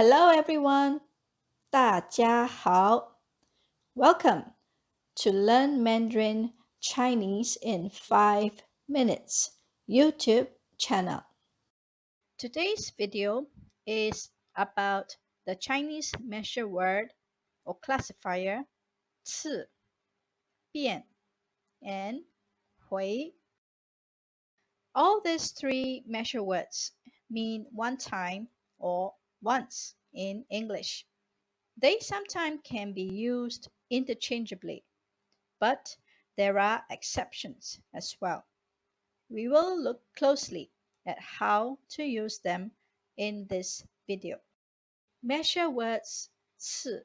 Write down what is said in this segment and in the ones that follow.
Hello everyone, 大家好. Welcome to Learn Mandarin Chinese in 5 minutes YouTube channel. Today's video is about the Chinese measure word or classifier 次, bian, and hui. All these three measure words mean one time or once in English. They sometimes can be used interchangeably, but there are exceptions as well. We will look closely at how to use them in this video. Measure words 次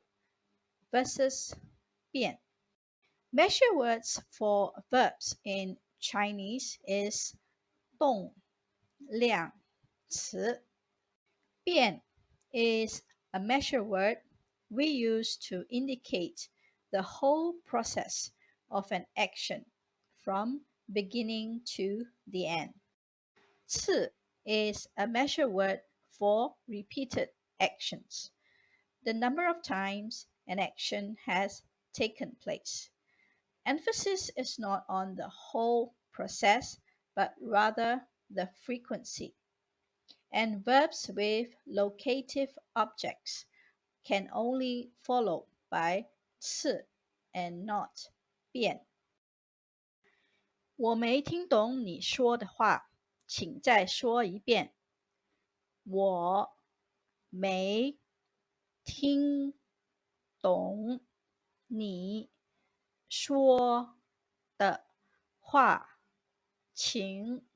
versus bian. Measure words for verbs in Chinese is 动, liang, 词. Bian is a measure word we use to indicate the whole process of an action from beginning to the end. 次 is a measure word for repeated actions, the number of times an action has taken place. Emphasis is not on the whole process, but rather the frequency. And verbs with locative objects can only follow by 次 and not bian. 我没听懂你说的话，请再说一遍。我没听懂你说的话，请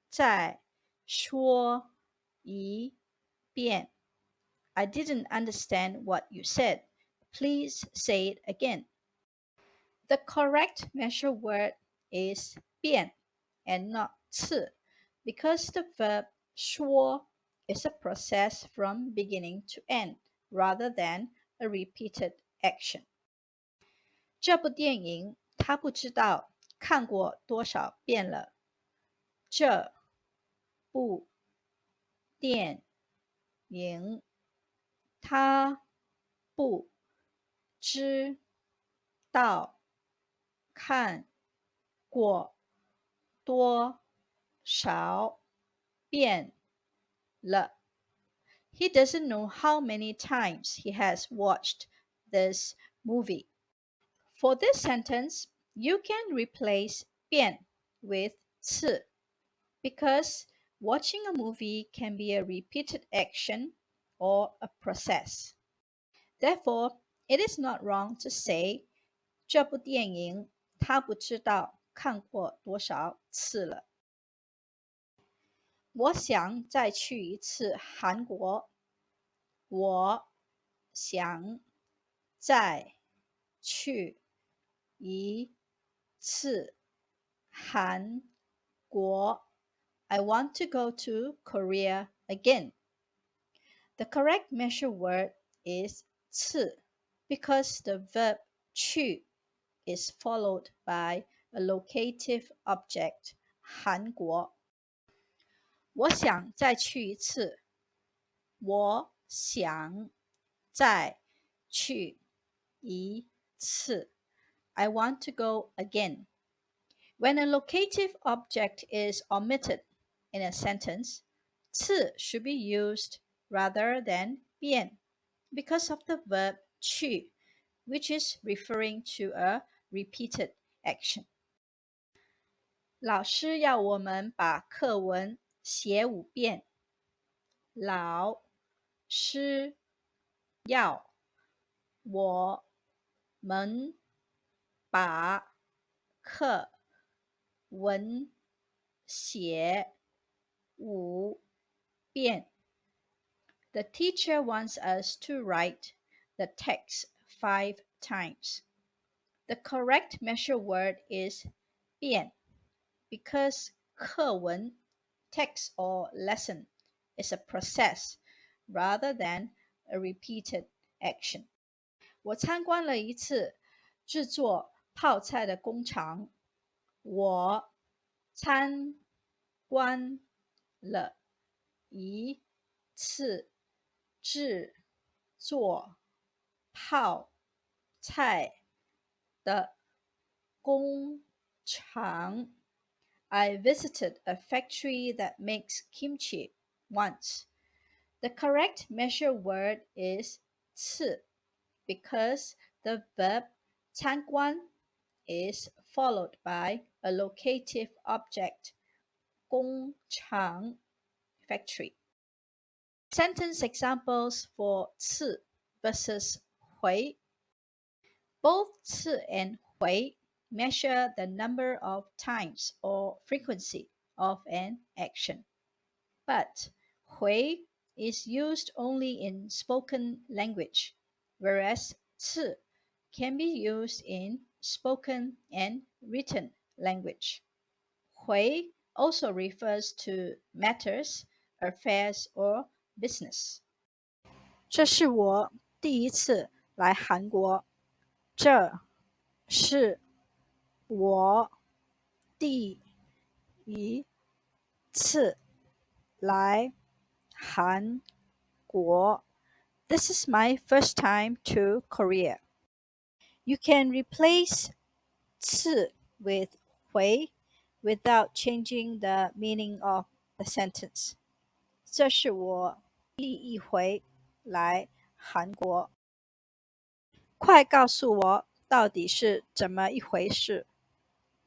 再说一遍。I didn't understand what you said. Please say it again. The correct measure word is bian and not 次 because the verb 说 is a process from beginning to end rather than a repeated action. 这部电影他不知道看过多少遍了。这部电影他不知道看过多少遍了。He doesn't know how many times he has watched this movie. For this sentence, you can replace bian with 次 because watching a movie can be a repeated action or a process. Therefore, it is not wrong to say 这部电影他不知道看过多少次了。我想再去一次韩国。我想再去一次韩国。I want to go to Korea again. The correct measure word is 次 because the verb 去 is followed by a locative object 韩国。我想再去一次。我想再去一次。I want to go again. When a locative object is omitted in a sentence, 次 should be used rather than bian because of the verb 去, which is referring to a repeated action. 老师要我们把课文写5遍。老师要我们把课文写5遍。The teacher wants us to write the text 5 times. The correct measure word is 遍 because 课文 text or lesson is a process rather than a repeated action. 我参观了一次制作泡菜的工厂。我参观了一次制做泡菜的工厂。I visited a factory that makes kimchi once. The correct measure word is 次 because the verb 参观 is followed by a locative object 工厂 factory. Sentence examples for 次 versus 回. Both 次 and 回 measure the number of times or frequency of an action. But 回 is used only in spoken language, whereas 次 can be used in spoken and written language. 回 also refers to matters, affairs, or business. 这是我第一次来韩国。这是我第一次来韩国。This is my first time to Korea. You can replace 次 with 回 without changing the meaning of the sentence. 这是我第一回来韩国。快告诉我到底是怎么一回事。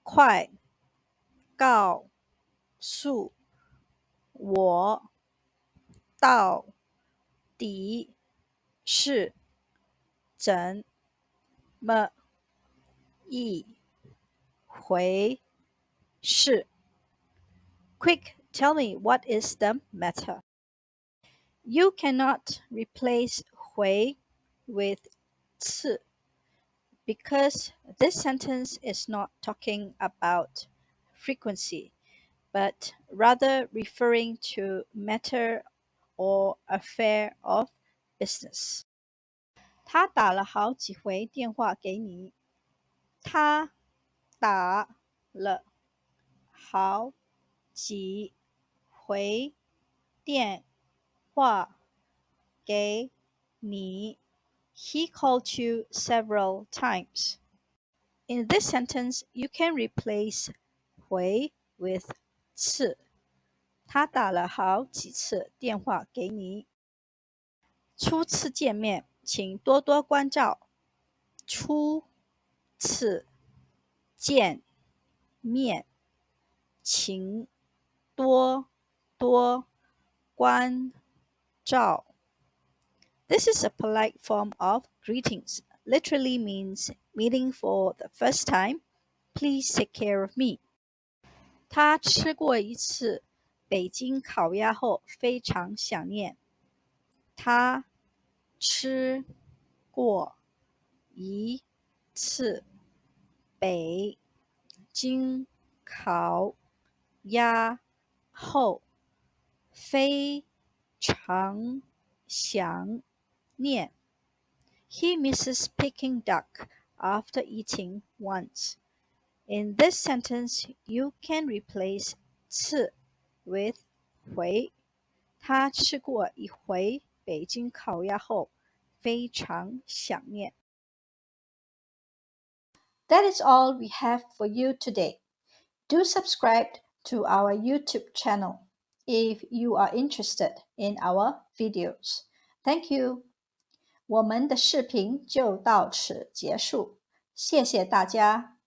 快告诉我到底是怎么一回事。Quick, tell me what is the matter. You cannot replace 回 with 次 because this sentence is not talking about frequency, but rather referring to matter or affair of business. 他打了好几回电话给你。他打了好几回电话给你。He called you several times. In this sentence, you can replace 回 with 次。他打了好几次电话给你。初次见面，请多多关照。初次见面，请多多关照。This is a polite form of greetings. Literally means meeting for the first time. Please take care of me. 他吃过一次北京烤鸭后非常想念。他吃过一次北京烤鸭后非常想念。He misses Peking duck after eating once. In this sentence, you can replace 次 with 回。他吃过一回北京烤鸭后非常想念。That is all we have for you today. Do subscribe to our YouTube channel if you are interested in our videos. Thank you. 我们的视频就到此结束，谢谢大家。